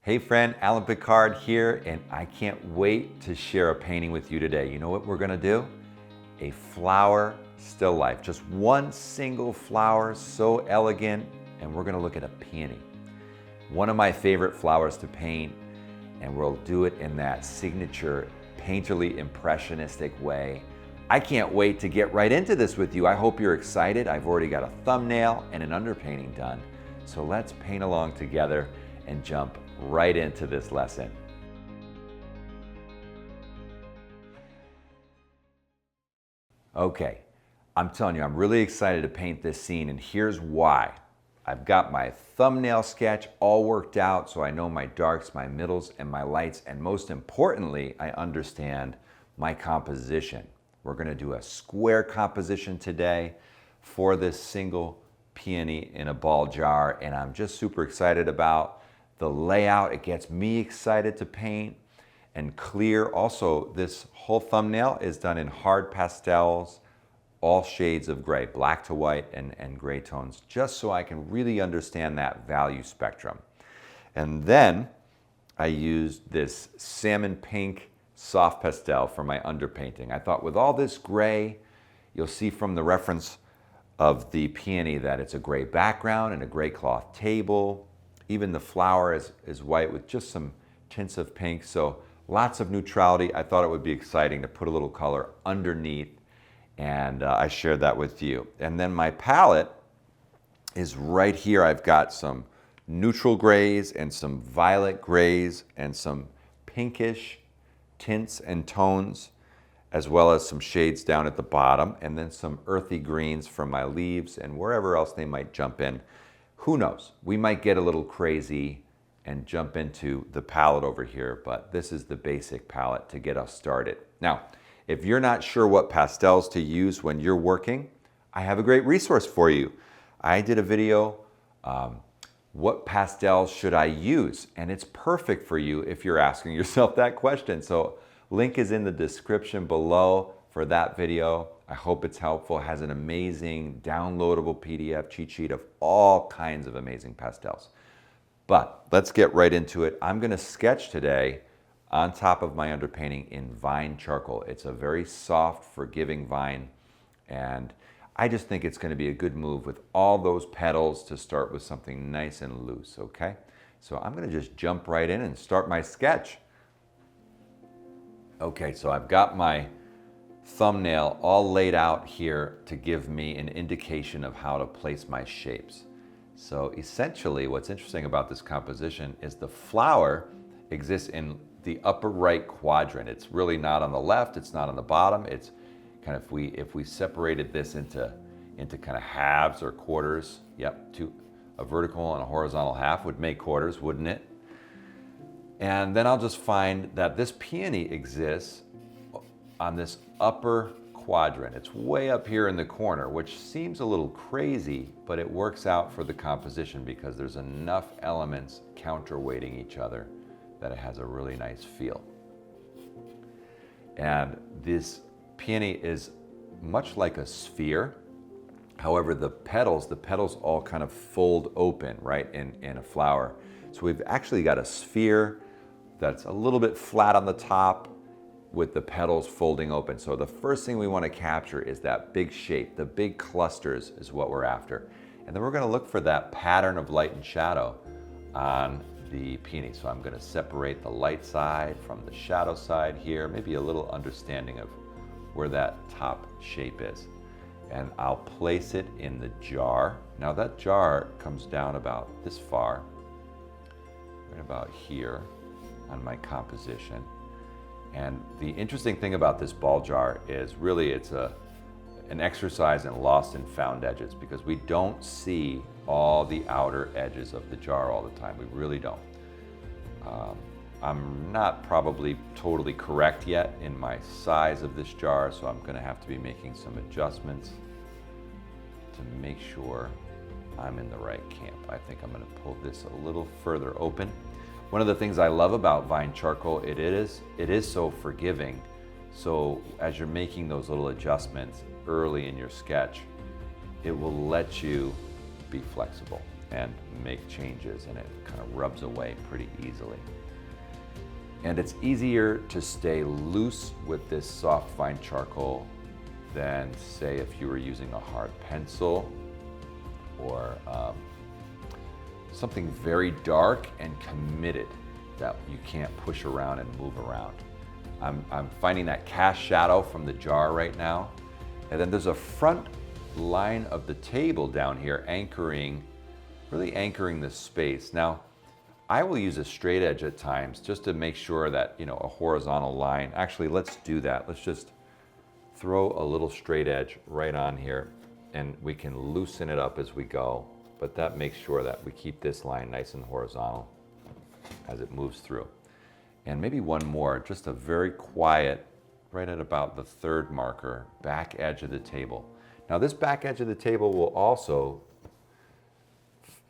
Hey friend, Alain Picard here, and I can't wait to share a painting with you today. You know what we're gonna do? A flower still life, just one single flower, so elegant, and we're gonna look at a peony. One of my favorite flowers to paint, and we'll do it in that signature painterly impressionistic way. I can't wait to get right into this with you. I hope you're excited. I've already got a thumbnail and an underpainting done. So let's paint along together and jump right into this lesson. Okay, I'm telling you, I'm really excited to paint this scene, and here's why. I've got my thumbnail sketch all worked out, so I know my darks, my middles, and my lights, and most importantly, I understand my composition. We're gonna do a square composition today for this single peony in a ball jar, and I'm just super excited about the layout. It gets me excited to paint and clear. Also, this whole thumbnail is done in hard pastels, all shades of gray, black to white and gray tones, just so I can really understand that value spectrum. And then I used this salmon pink soft pastel for my underpainting. I thought with all this gray, you'll see from the reference of the peony that it's a gray background and a gray cloth table. Even the flower is white with just some tints of pink, so lots of neutrality. I thought it would be exciting to put a little color underneath, and I shared that with you. And then my palette is right here. I've got some neutral grays and some violet grays and some pinkish tints and tones, as well as some shades down at the bottom, and then some earthy greens from my leaves and wherever else they might jump in. Who knows? We might get a little crazy and jump into the palette over here, but this is the basic palette to get us started. Now, if you're not sure what pastels to use when you're working, I have a great resource for you. I did a video, what pastels should I use? And it's perfect for you if you're asking yourself that question. So link is in the description below for that video. I hope it's helpful. It has an amazing downloadable PDF cheat sheet of all kinds of amazing pastels. But let's get right into it. I'm gonna sketch today on top of my underpainting in vine charcoal. It's a very soft, forgiving vine, and I just think it's gonna be a good move with all those petals to start with something nice and loose, okay? So I'm gonna just jump right in and start my sketch. Okay, so I've got my thumbnail all laid out here to give me an indication of how to place my shapes. So essentially what's interesting about this composition is the flower exists in the upper right quadrant. It's really not on the left, it's not on the bottom. It's kind of, if we separated this into kind of halves or quarters, yep, a vertical and a horizontal half would make quarters, wouldn't it? And then I'll just find that this peony exists on this upper quadrant. It's way up here in the corner, which seems a little crazy, but it works out for the composition because there's enough elements counterweighting each other that it has a really nice feel. And this peony is much like a sphere. However, the petals all kind of fold open, right, in a flower. So we've actually got a sphere that's a little bit flat on the top with the petals folding open. So the first thing we want to capture is that big shape. The big clusters is what we're after. And then we're going to look for that pattern of light and shadow on the peony. So I'm going to separate the light side from the shadow side here, maybe a little understanding of where that top shape is. And I'll place it in the jar. Now that jar comes down about this far, right about here on my composition. And the interesting thing about this ball jar is really it's an exercise in lost and found edges, because we don't see all the outer edges of the jar all the time. We really don't. I'm not probably totally correct yet in my size of this jar, so I'm going to have to be making some adjustments to make sure I'm in the right camp. I think I'm going to pull this a little further open. One of the things I love about vine charcoal, it is so forgiving. So as you're making those little adjustments early in your sketch, it will let you be flexible. and make changes, and it kind of rubs away pretty easily. And it's easier to stay loose with this soft fine charcoal than, say, if you were using a hard pencil or something very dark and committed that you can't push around and move around. I'm finding that cast shadow from the jar right now. And then there's a front line of the table down here really anchoring this space. Now, I will use a straight edge at times just to make sure that, a horizontal line. Actually, let's do that. Let's just throw a little straight edge right on here, and we can loosen it up as we go. But that makes sure that we keep this line nice and horizontal as it moves through. And maybe one more, just a very quiet, right at about the third marker, back edge of the table. Now this back edge of the table will also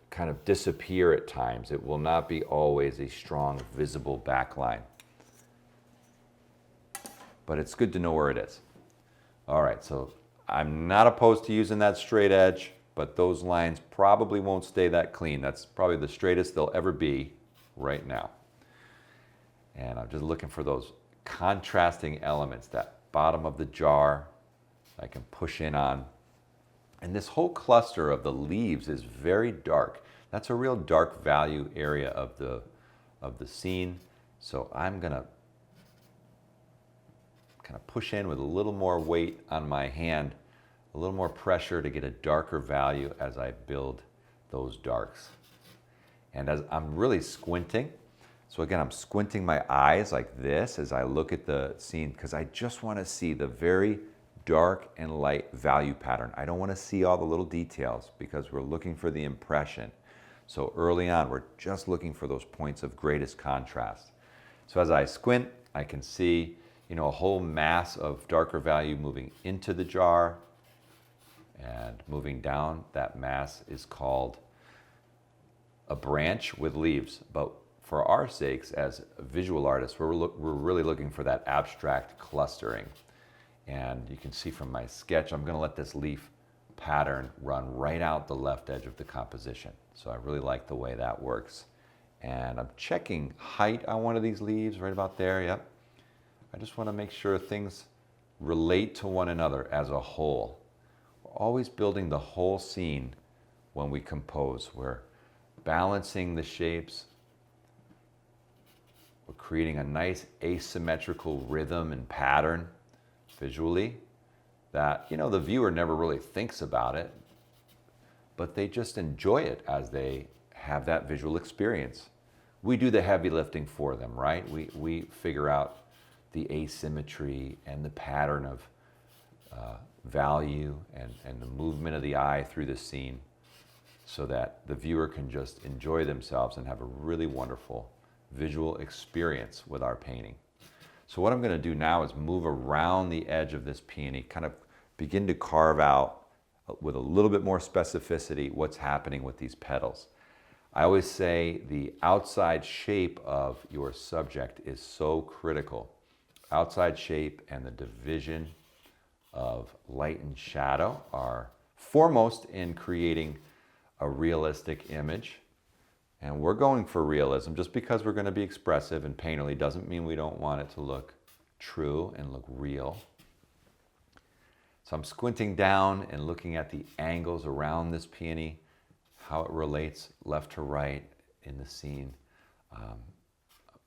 kind of disappear at times. It will not be always a strong, visible back line. But it's good to know where it is. All right, so I'm not opposed to using that straight edge, but those lines probably won't stay that clean. That's probably the straightest they'll ever be right now. And I'm just looking for those contrasting elements, that bottom of the jar I can push in on. And this whole cluster of the leaves is very dark. That's a real dark value area of the scene. So I'm gonna kind of push in with a little more weight on my hand, a little more pressure to get a darker value as I build those darks. And as I'm really squinting, so again, I'm squinting my eyes like this as I look at the scene, because I just want to see the very dark and light value pattern. I don't want to see all the little details because we're looking for the impression. So early on, we're just looking for those points of greatest contrast. So as I squint, I can see, a whole mass of darker value moving into the jar and moving down. That mass is called a branch with leaves. But for our sakes, as visual artists, we're really looking for that abstract clustering. And you can see from my sketch, I'm going to let this leaf pattern run right out the left edge of the composition. So I really like the way that works. And I'm checking height on one of these leaves right about there. Yep. I just want to make sure things relate to one another as a whole. We're always building the whole scene when we compose. We're balancing the shapes. We're creating a nice asymmetrical rhythm and pattern visually that, the viewer never really thinks about it, but they just enjoy it as they have that visual experience. We do the heavy lifting for them, right? We figure out the asymmetry and the pattern of value and the movement of the eye through the scene so that the viewer can just enjoy themselves and have a really wonderful visual experience with our painting. So what I'm going to do now is move around the edge of this peony, kind of begin to carve out with a little bit more specificity what's happening with these petals. I always say the outside shape of your subject is so critical. Outside shape and the division of light and shadow are foremost in creating a realistic image. And we're going for realism. Just because we're going to be expressive and painterly doesn't mean we don't want it to look true and look real. So I'm squinting down and looking at the angles around this peony, how it relates left to right in the scene.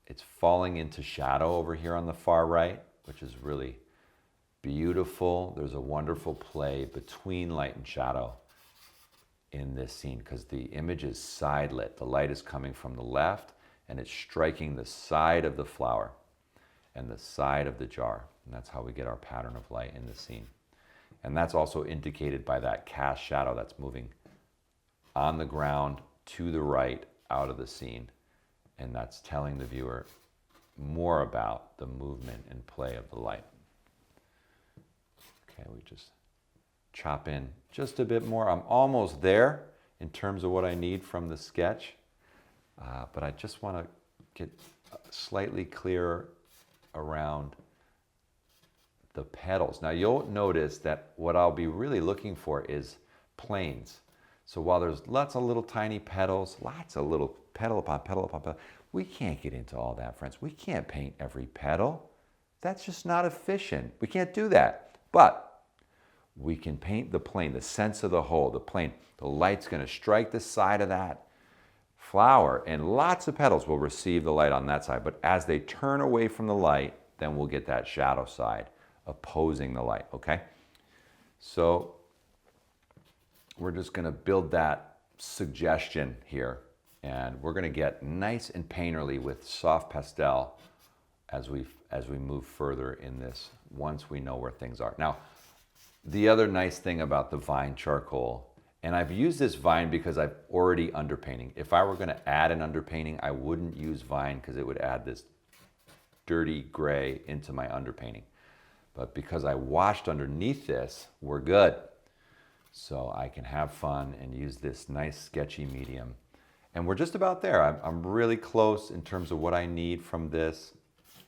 It's falling into shadow over here on the far right, which is really beautiful. There's a wonderful play between light and shadow in this scene because the image is side lit. The light is coming from the left and it's striking the side of the flower and the side of the jar. And that's how we get our pattern of light in the scene. And that's also indicated by that cast shadow that's moving on the ground to the right out of the scene. And that's telling the viewer more about the movement and play of the light. Okay, we just chop in just a bit more. I'm almost there in terms of what I need from the sketch, but I just want to get slightly clearer around the petals. Now you'll notice that what I'll be really looking for is planes. So while there's lots of little tiny petals, lots of little petal upon petal upon petal, we can't get into all that, friends. We can't paint every petal. That's just not efficient. We can't do that. But we can paint the plane, the sense of the whole, the plane. The light's going to strike the side of that flower, and lots of petals will receive the light on that side. But as they turn away from the light, then we'll get that shadow side opposing the light, okay? So we're just going to build that suggestion here, and we're going to get nice and painterly with soft pastel as we move further in this, once we know where things are. Now, the other nice thing about the vine charcoal, and I've used this vine because I've already underpainting. If I were going to add an underpainting, I wouldn't use vine because it would add this dirty gray into my underpainting. But because I washed underneath this, we're good. So I can have fun and use this nice sketchy medium. And we're just about there. I'm really close in terms of what I need from this.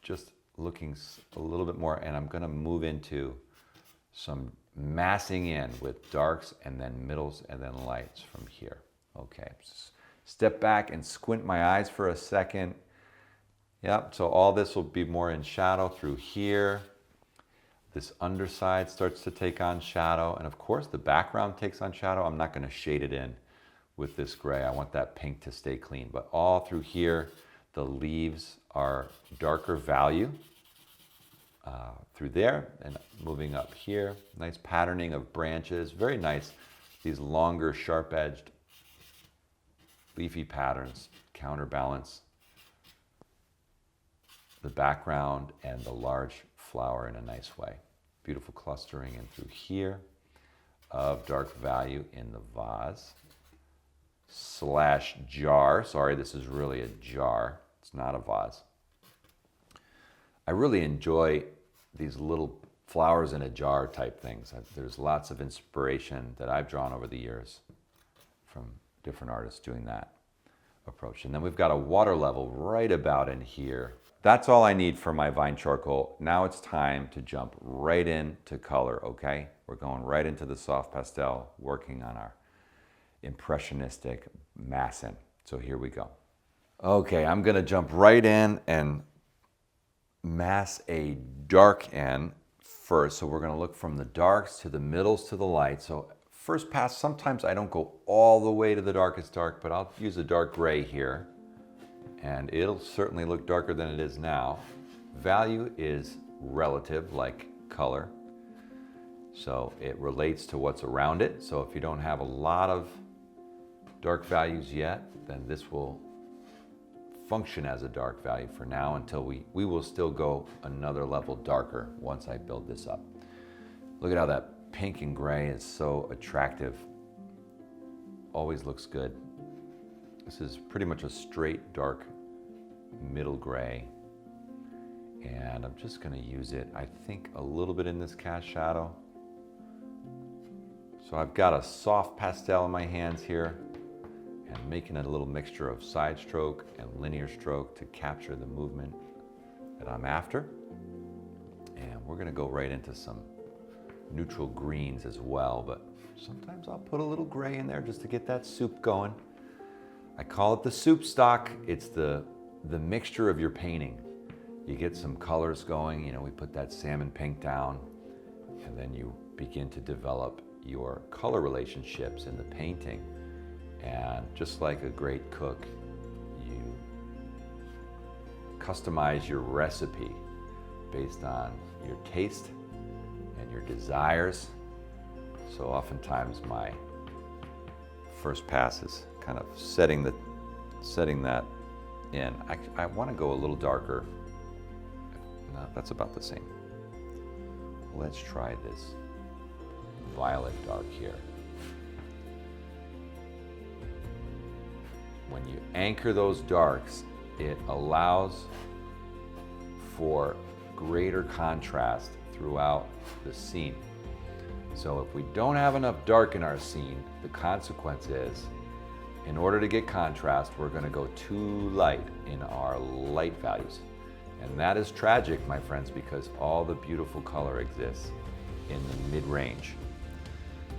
Just looking a little bit more, and I'm going to move into some massing in with darks and then middles and then lights from here. Okay, step back and squint my eyes for a second. Yep, so all this will be more in shadow through here. This underside starts to take on shadow, and of course the background takes on shadow. I'm not going to shade it in with this gray. I want that pink to stay clean, but all through here, the leaves are darker value. Through there and moving up here. Nice patterning of branches, very nice. These longer, sharp-edged, leafy patterns counterbalance the background and the large flower in a nice way. Beautiful clustering in through here of dark value in the vase / jar. Sorry, this is really a jar. It's not a vase. I really enjoy these little flowers in a jar type things. There's lots of inspiration that I've drawn over the years from different artists doing that approach. And then we've got a water level right about in here. That's all I need for my vine charcoal. Now it's time to jump right into color, okay? We're going right into the soft pastel, working on our impressionistic massing. So here we go. Okay, I'm gonna jump right in and mass a dark end first. So we're going to look from the darks to the middles to the light. So first pass, sometimes I don't go all the way to the darkest dark, but I'll use a dark gray here, and it'll certainly look darker than it is now. Value is relative, like color, so it relates to what's around it. So if you don't have a lot of dark values yet, then this will function as a dark value for now, until we will still go another level darker once I build this up. Look at how that pink and gray is so attractive. Always looks good. This is pretty much a straight dark middle gray, and I'm just going to use it, I think, a little bit in this cast shadow. So I've got a soft pastel in my hands here, and making a little mixture of side stroke and linear stroke to capture the movement that I'm after. And we're gonna go right into some neutral greens as well, but sometimes I'll put a little gray in there just to get that soup going. I call it the soup stock. It's the mixture of your painting. You get some colors going, you know, we put that salmon pink down, and then you begin to develop your color relationships in the painting. And just like a great cook, you customize your recipe based on your taste and your desires. So oftentimes my first pass is kind of setting that in. I want to go a little darker. No, that's about the same. Let's try this violet dark here. When you anchor those darks, it allows for greater contrast throughout the scene. So if we don't have enough dark in our scene, the consequence is, in order to get contrast, we're going to go too light in our light values. And that is tragic, my friends, because all the beautiful color exists in the mid-range.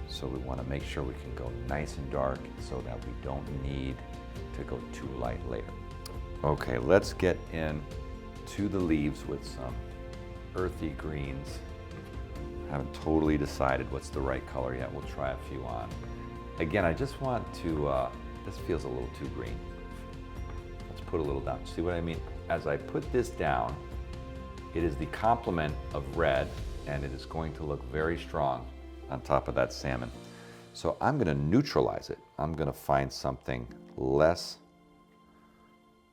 So we want to make sure we can go nice and dark so that we don't need to go too light later. Okay, let's get in to the leaves with some earthy greens. Haven't totally decided what's the right color yet. We'll try a few on. Again, I just want to, this feels a little too green. Let's put a little down. See what I mean? As I put this down, it is the complement of red, and it is going to look very strong on top of that salmon. So I'm going to neutralize it. I'm going to find something less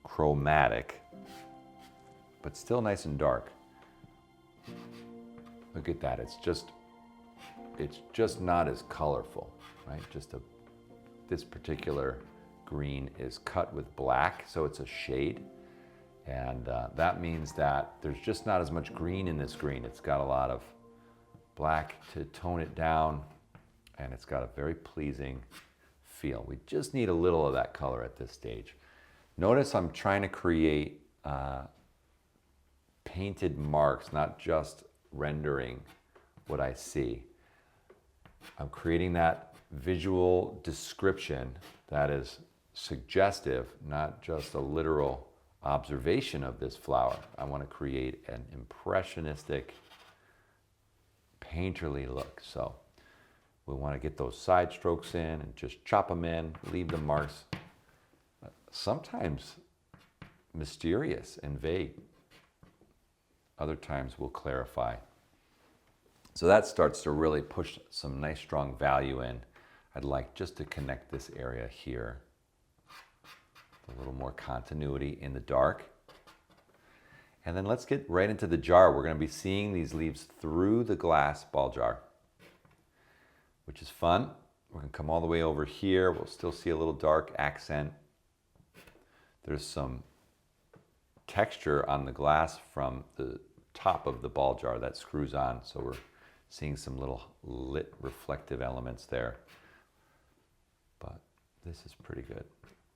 chromatic, but still nice and dark. Look at that. It's just not as colorful, right? This particular green is cut with black, so it's a shade. And that means that there's just not as much green in this green. It's got a lot of black to tone it down, and it's got a very pleasing feel. We just need a little of that color at this stage. Notice I'm trying to create painted marks, not just rendering what I see. I'm creating that visual description that is suggestive, not just a literal observation of this flower. I want to create an impressionistic, painterly look. So we want to get those side strokes in and just chop them in, leave the marks. Sometimes mysterious and vague. Other times we'll clarify. So that starts to really push some nice strong value in. I'd like just to connect this area here. A little more continuity in the dark. And then let's get right into the jar. We're going to be seeing these leaves through the glass ball jar, which is fun. We're going to come all the way over here. We'll still see a little dark accent. There's some texture on the glass from the top of the ball jar that screws on, so we're seeing some little lit reflective elements there. But this is pretty good.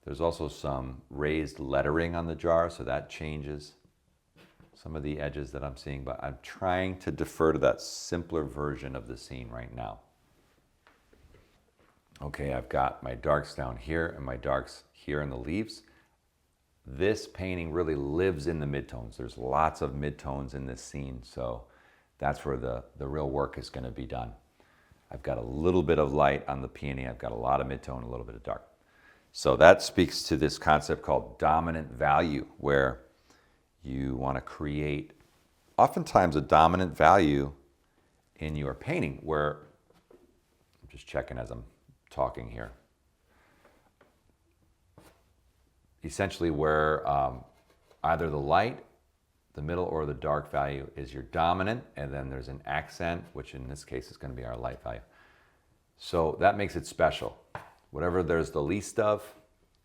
There's also some raised lettering on the jar, so that changes some of the edges that I'm seeing, but I'm trying to defer to that simpler version of the scene right now. Okay, I've got my darks down here and my darks here in the leaves. This painting really lives in the midtones. There's lots of midtones in this scene, so that's where the real work is going to be done. I've got a little bit of light on the peony. I've got a lot of midtone, a little bit of dark. So that speaks to this concept called dominant value, where you want to create oftentimes a dominant value in your painting, where I'm just checking as I'm talking here. Essentially where either the light, the middle, or the dark value is your dominant, and then there's an accent, which in this case is going to be our light value. So that makes it special. Whatever there's the least of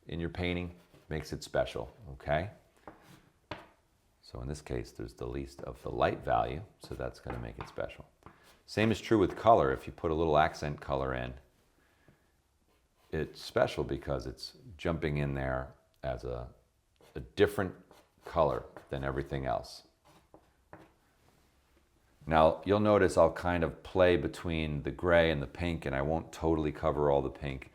in your painting makes it special, okay? So in this case, there's the least of the light value, so that's going to make it special. Same is true with color. If you put a little accent color in, it's special because it's jumping in there as a different color than everything else. Now, you'll notice I'll kind of play between the gray and the pink, and I won't totally cover all the pink.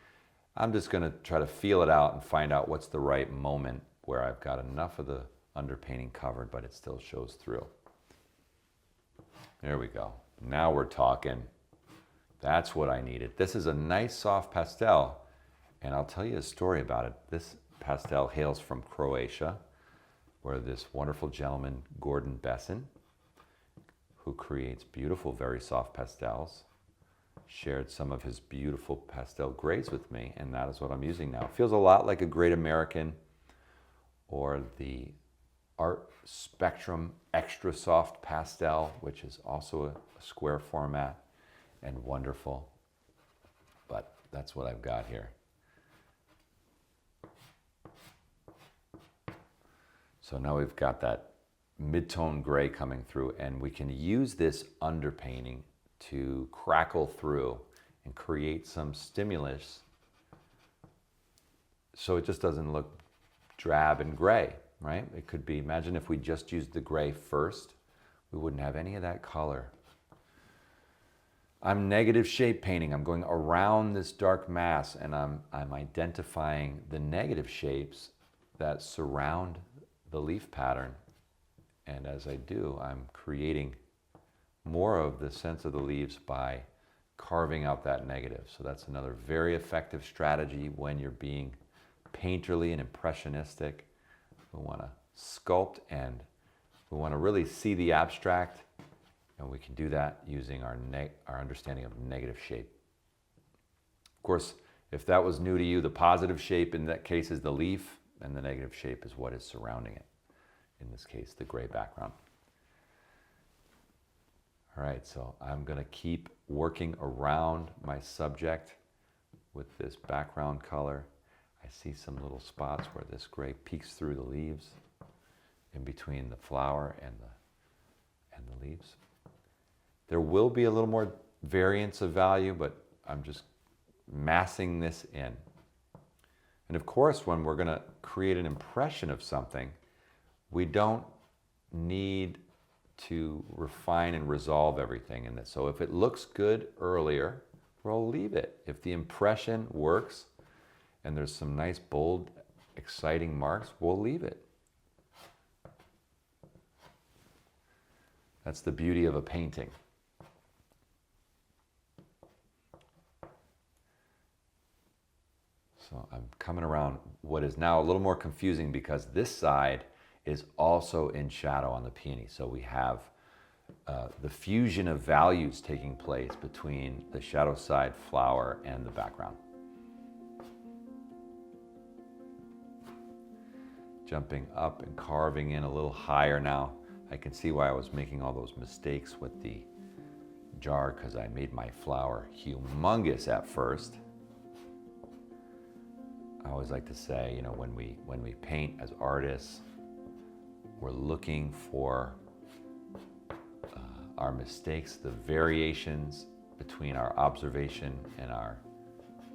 I'm just going to try to feel it out and find out what's the right moment where I've got enough of the underpainting covered, but it still shows through. There we go. Now we're talking. That's what I needed. This is a nice soft pastel, and I'll tell you a story about it. This pastel hails from Croatia, where this wonderful gentleman, Gordon Besson, who creates beautiful, very soft pastels, shared some of his beautiful pastel grays with me, and that is what I'm using now. It feels a lot like a Great American or the Art Spectrum Extra Soft Pastel, which is also a square format and wonderful. But that's what I've got here. So now we've got that mid-tone gray coming through, and we can use this underpainting to crackle through and create some stimulus so it just doesn't look drab and gray, right? It could be, imagine if we just used the gray first, we wouldn't have any of that color. I'm negative shape painting. I'm going around this dark mass and I'm identifying the negative shapes that surround the leaf pattern. And as I do, I'm creating more of the sense of the leaves by carving out that negative. So that's another very effective strategy when you're being painterly and impressionistic. We want to sculpt and we want to really see the abstract, and we can do that using our understanding of negative shape. Of course, if that was new to you, the positive shape in that case is the leaf, and the negative shape is what is surrounding it. In this case, the gray background. All right, so I'm going to keep working around my subject with this background color. I see some little spots where this gray peeks through the leaves, in between the flower and the leaves. There will be a little more variance of value, but I'm just massing this in. And of course, when we're going to create an impression of something, we don't need to refine and resolve everything in this. So if it looks good earlier, we'll leave it. If the impression works and there's some nice, bold, exciting marks, we'll leave it. That's the beauty of a painting. So I'm coming around what is now a little more confusing because this side is also in shadow on the peony. So we have the fusion of values taking place between the shadow side flower and the background. Jumping up and carving in a little higher now. I can see why I was making all those mistakes with the jar, because I made my flower humongous at first. I always like to say, you know, when we paint as artists, we're looking for our mistakes, the variations between our observation and our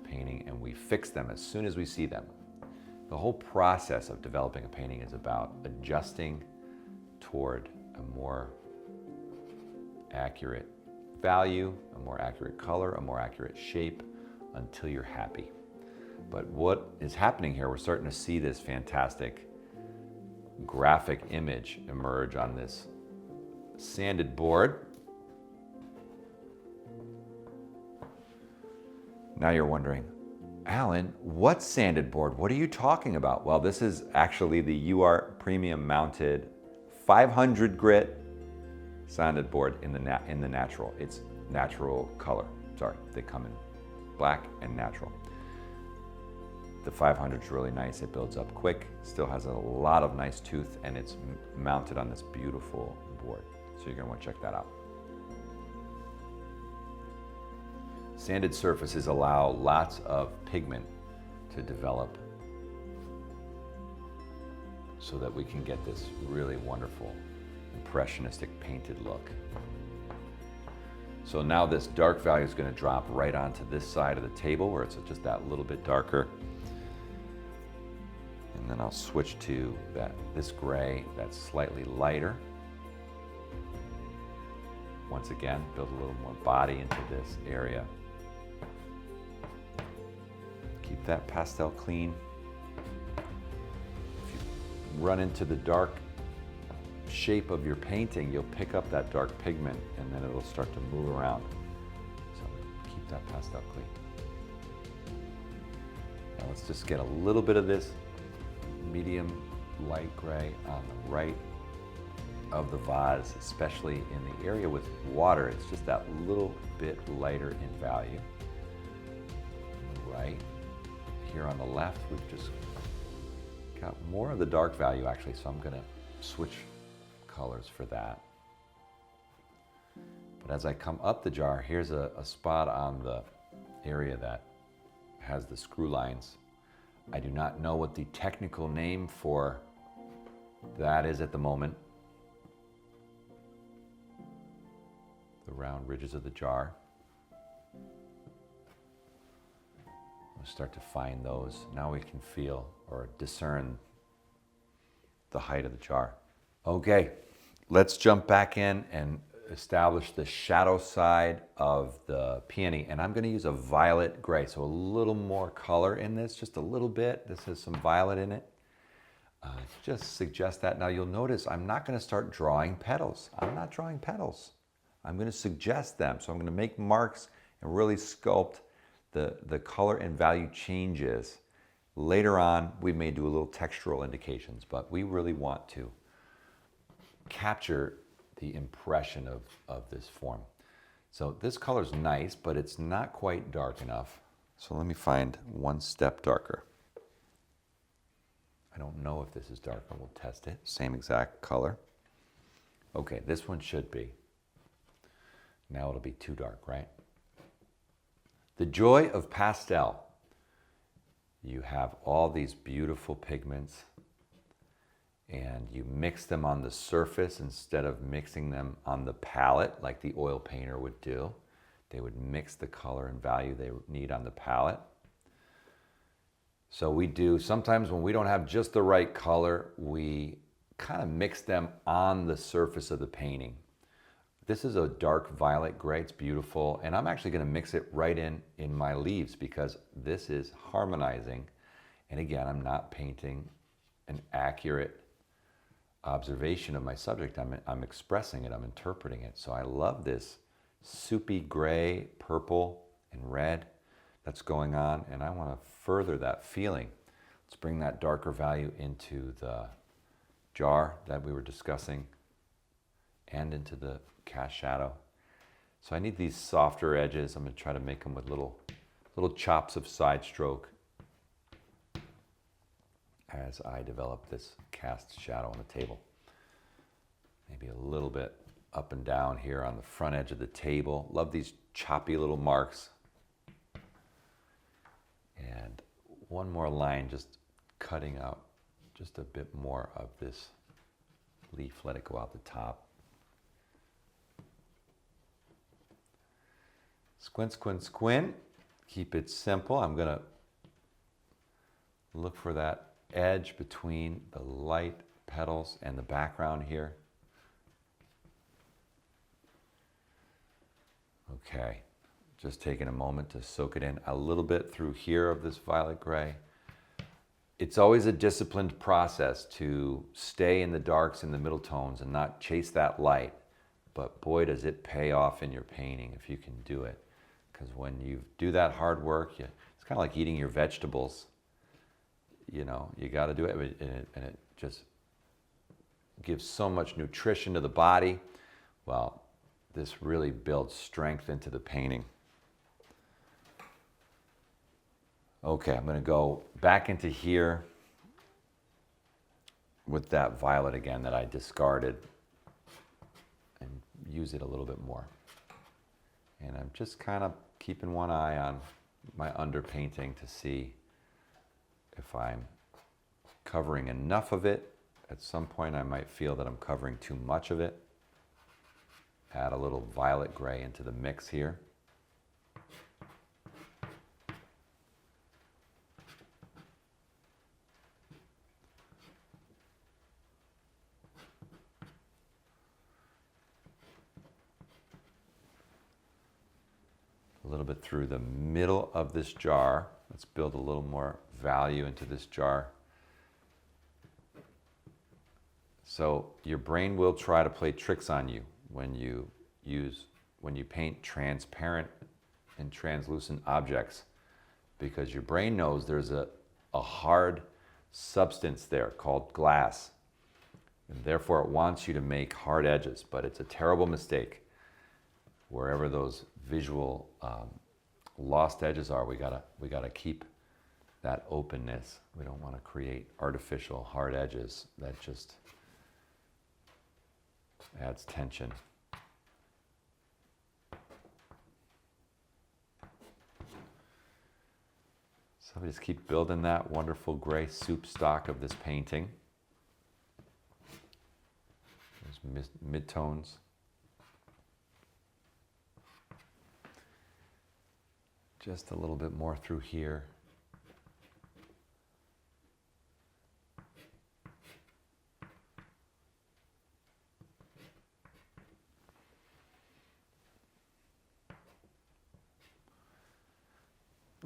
painting, and we fix them as soon as we see them. The whole process of developing a painting is about adjusting toward a more accurate value, a more accurate color, a more accurate shape until you're happy. But what is happening here, we're starting to see this fantastic graphic image emerge on this sanded board. Now you're wondering, Alan, what's sanded board? What are you talking about? Well, this is actually the UART premium mounted 500 grit sanded board in the natural. It's natural color. Sorry, they come in black and natural. The 500 is really nice. It builds up quick, still has a lot of nice tooth, and it's mounted on this beautiful board. So you're gonna want to check that out. Sanded surfaces allow lots of pigment to develop so that we can get this really wonderful impressionistic painted look. So now this dark value is going to drop right onto this side of the table where it's just that little bit darker. And then I'll switch to this gray that's slightly lighter. Once again, build a little more body into this area. Keep that pastel clean. If you run into the dark shape of your painting, you'll pick up that dark pigment and then it'll start to move around. So keep that pastel clean. Now let's just get a little bit of this medium light gray on the right of the vase, especially in the area with water. It's just that little bit lighter in value. Right here on the left, we've just got more of the dark value actually, so I'm gonna switch colors for that. But as I come up the jar, here's a spot on the area that has the screw lines. I do not know what the technical name for that is at the moment. The round ridges of the jar. We'll start to find those. Now we can feel or discern the height of the jar. Okay, let's jump back in and establish the shadow side of the peony, and I'm going to use a violet gray, so a little more color in this, just a little bit. This has some violet in it. Just suggest that. Now you'll notice I'm not going to start drawing petals. I'm not drawing petals. I'm going to suggest them. So I'm going to make marks and really sculpt the color and value changes. Later on, we may do a little textural indications, but we really want to capture the impression of this form. So this color's nice, but it's not quite dark enough. So let me find one step darker. I don't know if this is dark, but we'll test it. Same exact color. Okay, this one should be. Now it'll be too dark, right? The joy of pastel. You have all these beautiful pigments and you mix them on the surface instead of mixing them on the palette like the oil painter would do. They would mix the color and value they need on the palette. So we do, sometimes when we don't have just the right color, we kind of mix them on the surface of the painting. This is a dark violet gray, it's beautiful, and I'm actually going to mix it right in my leaves because this is harmonizing. And again, I'm not painting an accurate observation of my subject. I'm expressing it, I'm interpreting it. So I love this soupy gray, purple, and red that's going on, and I want to further that feeling. Let's bring that darker value into the jar that we were discussing and into the cast shadow. So I need these softer edges. I'm going to try to make them with little chops of side stroke as I develop this cast shadow on the table. Maybe a little bit up and down here on the front edge of the table. Love these choppy little marks. And one more line, just cutting out just a bit more of this leaf. Let it go out the top. Squint, squint, squint. Keep it simple. I'm going to look for that edge between the light petals and the background here. Okay. Just taking a moment to soak it in a little bit through here of this violet gray. It's always a disciplined process to stay in the darks and the middle tones and not chase that light. But boy, does it pay off in your painting if you can do it. Because when you do that hard work, it's kind of like eating your vegetables. You know, you got to do it, and it just gives so much nutrition to the body. Well, this really builds strength into the painting. Okay, I'm going to go back into here with that violet again that I discarded and use it a little bit more. And I'm just kind of keeping one eye on my underpainting to see if I'm covering enough of it. At some point I might feel that I'm covering too much of it. Add a little violet gray into the mix here. A little bit through the middle of this jar. Let's build a little more value into this jar. So your brain will try to play tricks on you when you paint transparent and translucent objects, because your brain knows there's a hard substance there called glass, and therefore it wants you to make hard edges, but it's a terrible mistake. Wherever those visual lost edges are, we gotta keep that openness. We don't want to create artificial hard edges that just adds tension. So we just keep building that wonderful gray soup stock of this painting. Those mid-tones. Just a little bit more through here.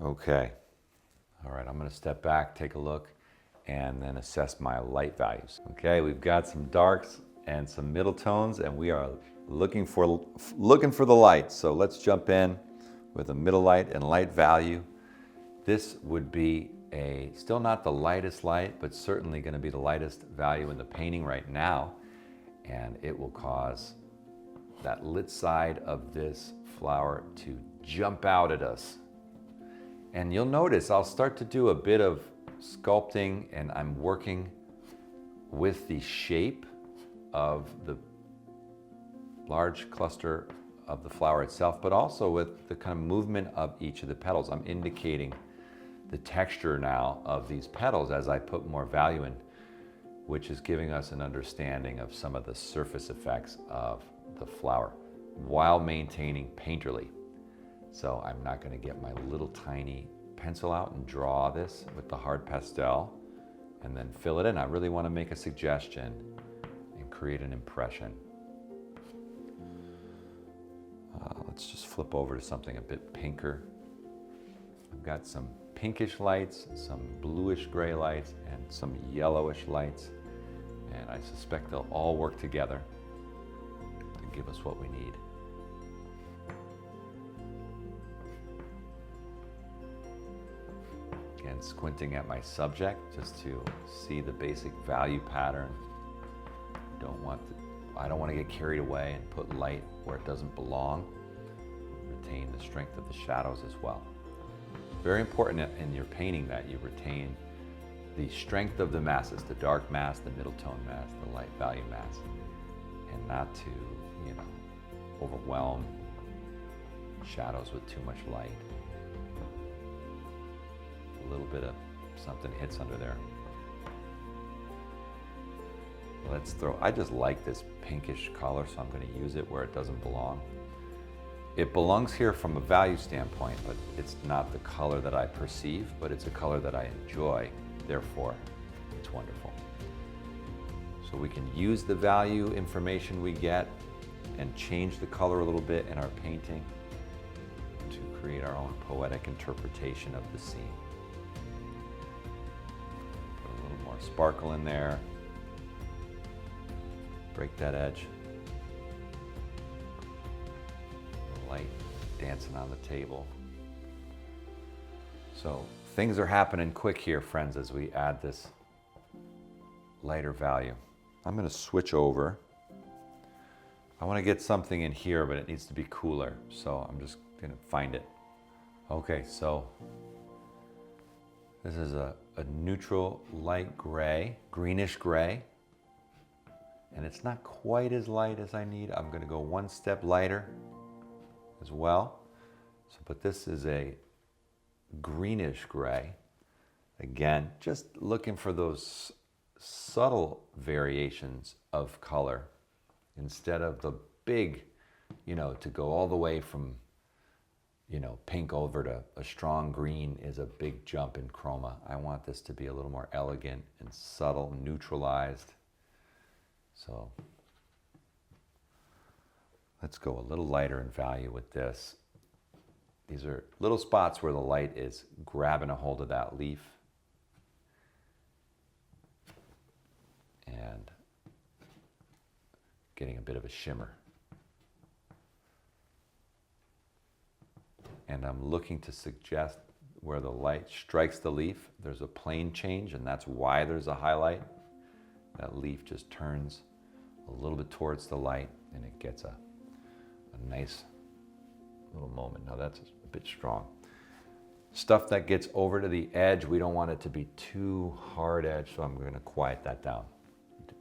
Okay. All right, I'm gonna step back, take a look, and then assess my light values. Okay, we've got some darks and some middle tones, and we are looking for the light. So let's jump in with a middle light and light value. This would be still not the lightest light, but certainly gonna be the lightest value in the painting right now. And it will cause that lit side of this flower to jump out at us. And you'll notice I'll start to do a bit of sculpting, and I'm working with the shape of the large cluster of the flower itself, but also with the kind of movement of each of the petals. I'm indicating the texture now of these petals as I put more value in, which is giving us an understanding of some of the surface effects of the flower while maintaining painterly. So I'm not going to get my little tiny pencil out and draw this with the hard pastel and then fill it in. I really want to make a suggestion and create an impression. Let's just flip over to something a bit pinker. I've got some pinkish lights, some bluish gray lights, and some yellowish lights. And I suspect they'll all work together to give us what we need. Again, squinting at my subject just to see the basic value pattern. I don't want to get carried away and put light where it doesn't belong. Retain the strength of the shadows as well. Very important in your painting that you retain the strength of the masses, the dark mass, the middle tone mass, the light value mass, and not to, overwhelm shadows with too much light. A little bit of something hits under there. I just like this pinkish color, so I'm going to use it where it doesn't belong. It belongs here from a value standpoint, but it's not the color that I perceive, but it's a color that I enjoy. Therefore, it's wonderful. So we can use the value information we get and change the color a little bit in our painting to create our own poetic interpretation of the scene. Put a little more sparkle in there. Break that edge. Light dancing on the table. So things are happening quick here, friends, as we add this lighter value. I'm going to switch over. I want to get something in here, but it needs to be cooler. So I'm just going to find it. Okay, so this is a neutral light gray, greenish gray. And it's not quite as light as I need. I'm going to go one step lighter as well. But this is a greenish gray. Again, just looking for those subtle variations of color instead of the big, to go all the way from, pink over to a strong green is a big jump in chroma. I want this to be a little more elegant and subtle, neutralized. So let's go a little lighter in value with this. These are little spots where the light is grabbing a hold of that leaf and getting a bit of a shimmer. And I'm looking to suggest where the light strikes the leaf, there's a plane change, and that's why there's a highlight. That leaf just turns a little bit towards the light and it gets a nice little moment. Now that's a bit strong. Stuff that gets over to the edge, we don't want it to be too hard edge, so I'm going to quiet that down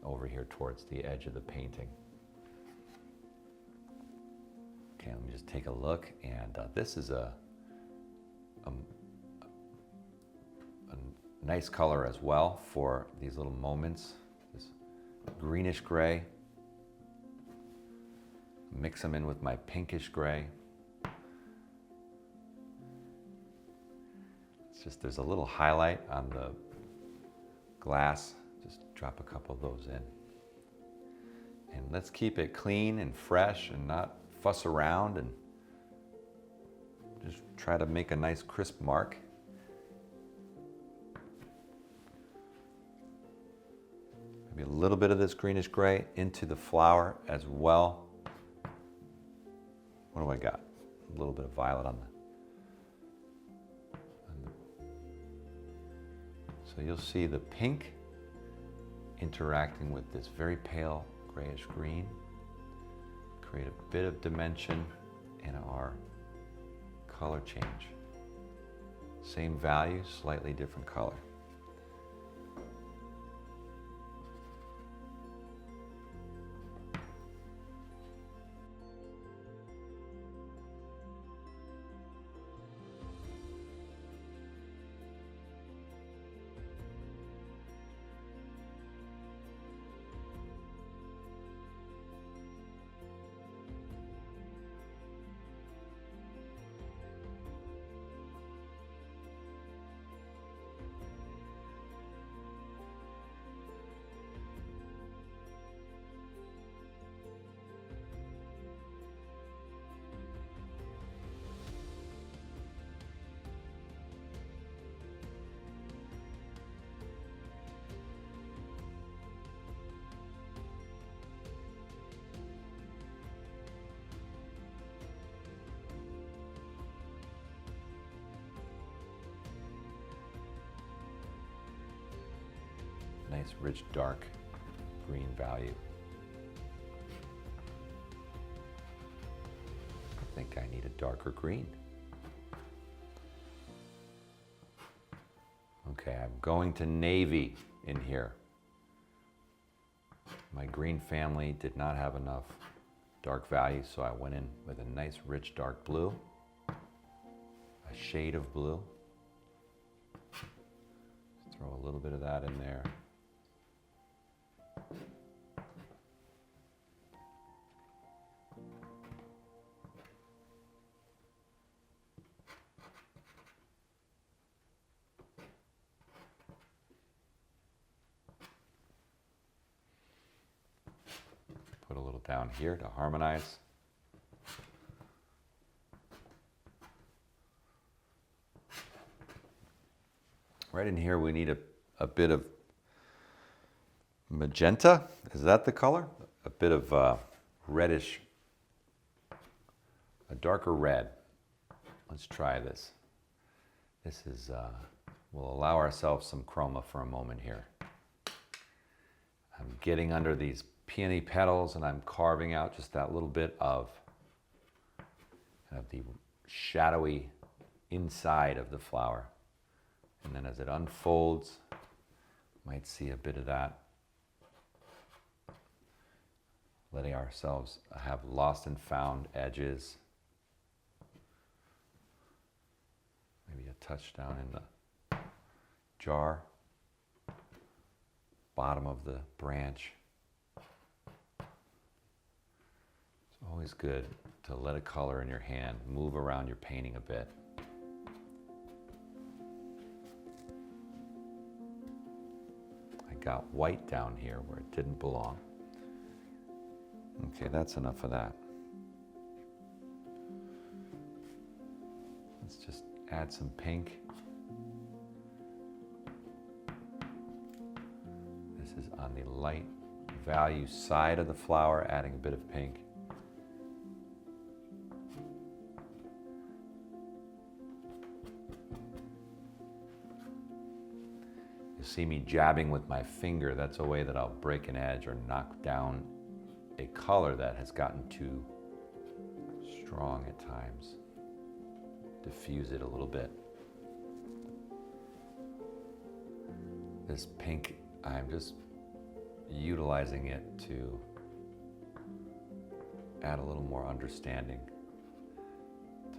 over here towards the edge of the painting. Okay, let me just take a look, and this is a nice color as well for these little moments. This greenish gray. Mix them in with my pinkish gray. It's just there's a little highlight on the glass. Just drop a couple of those in. And let's keep it clean and fresh and not fuss around and Just try to make a nice crisp mark. Maybe a little bit of this greenish gray into the flower as well. What do I got? A little bit of violet on the. So you'll see the pink interacting with this very pale grayish green. Create a bit of dimension in our color change. Same value, slightly different color. Nice, rich, dark green value. I think I need a darker green. Okay, I'm going to navy in here. My green family did not have enough dark value, so I went in with a nice, rich, dark blue, a shade of blue. Just throw a little bit of that in there. Put a little down here to harmonize. Right in here we need a bit of magenta. Is that the color? A bit of reddish, a darker red. Let's try this. This is, we'll allow ourselves some chroma for a moment here. I'm getting under these peony petals and I'm carving out just that little bit of the shadowy inside of the flower. And then as it unfolds, you might see a bit of that. Letting ourselves have lost and found edges. Maybe a touch down in the jar, bottom of the branch. It's always good to let a color in your hand move around your painting a bit. I got white down here where it didn't belong. Okay, that's enough of that. Let's just add some pink. This is on the light value side of the flower, adding a bit of pink. You see me jabbing with my finger. That's a way that I'll break an edge or knock down a color that has gotten too strong at times. Diffuse it a little bit. This pink, I'm just utilizing it to add a little more understanding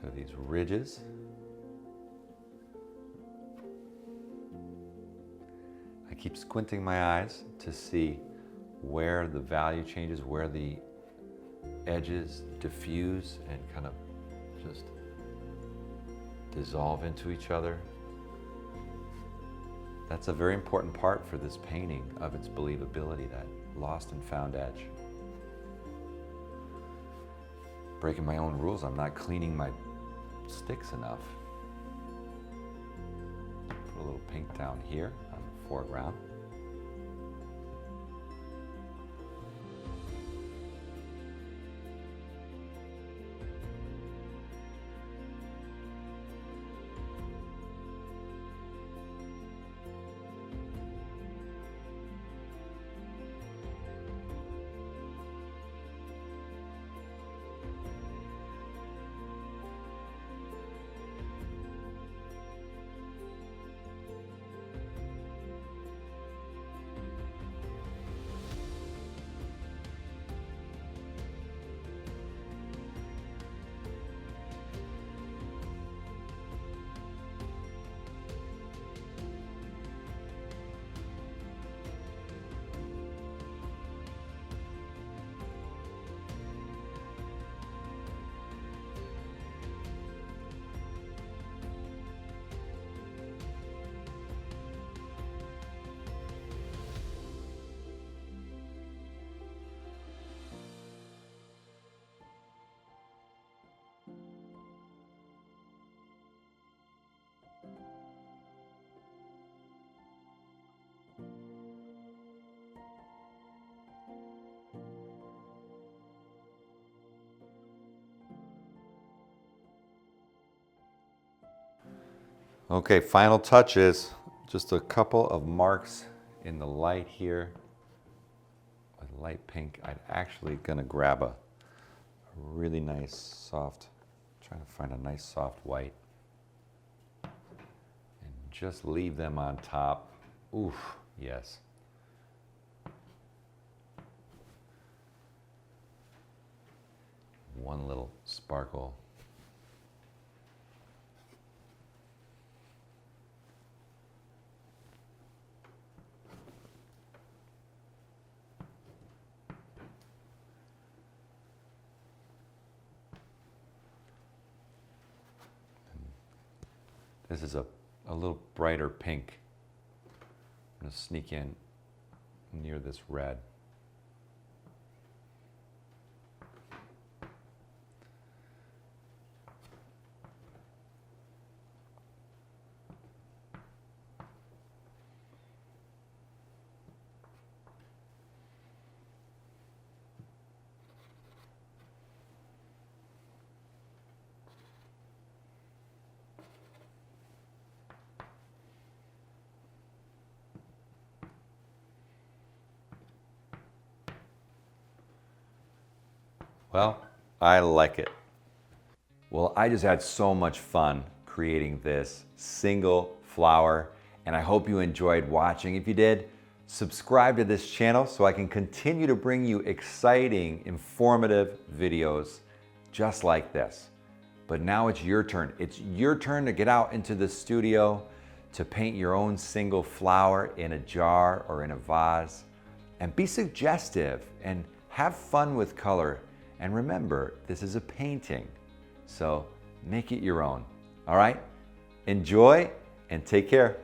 to these ridges. I keep squinting my eyes to see where the value changes, where the edges diffuse and kind of just dissolve into each other. That's a very important part for this painting of its believability, that lost and found edge. Breaking my own rules, I'm not cleaning my sticks enough. Put a little pink down here on the foreground. Okay, final touches. Just a couple of marks in the light here. With light pink, I'm actually gonna grab a really nice soft, trying to find a nice soft white. And just leave them on top. Oof, yes. One little sparkle. This is a little brighter pink. I'm going to sneak in near this red. Well, I like it. Well, I just had so much fun creating this single flower, and I hope you enjoyed watching. If you did, subscribe to this channel so I can continue to bring you exciting, informative videos just like this. But now it's your turn. It's your turn to get out into the studio to paint your own single flower in a jar or in a vase, and be suggestive and have fun with color. And remember, this is a painting, so make it your own. All right? Enjoy and take care.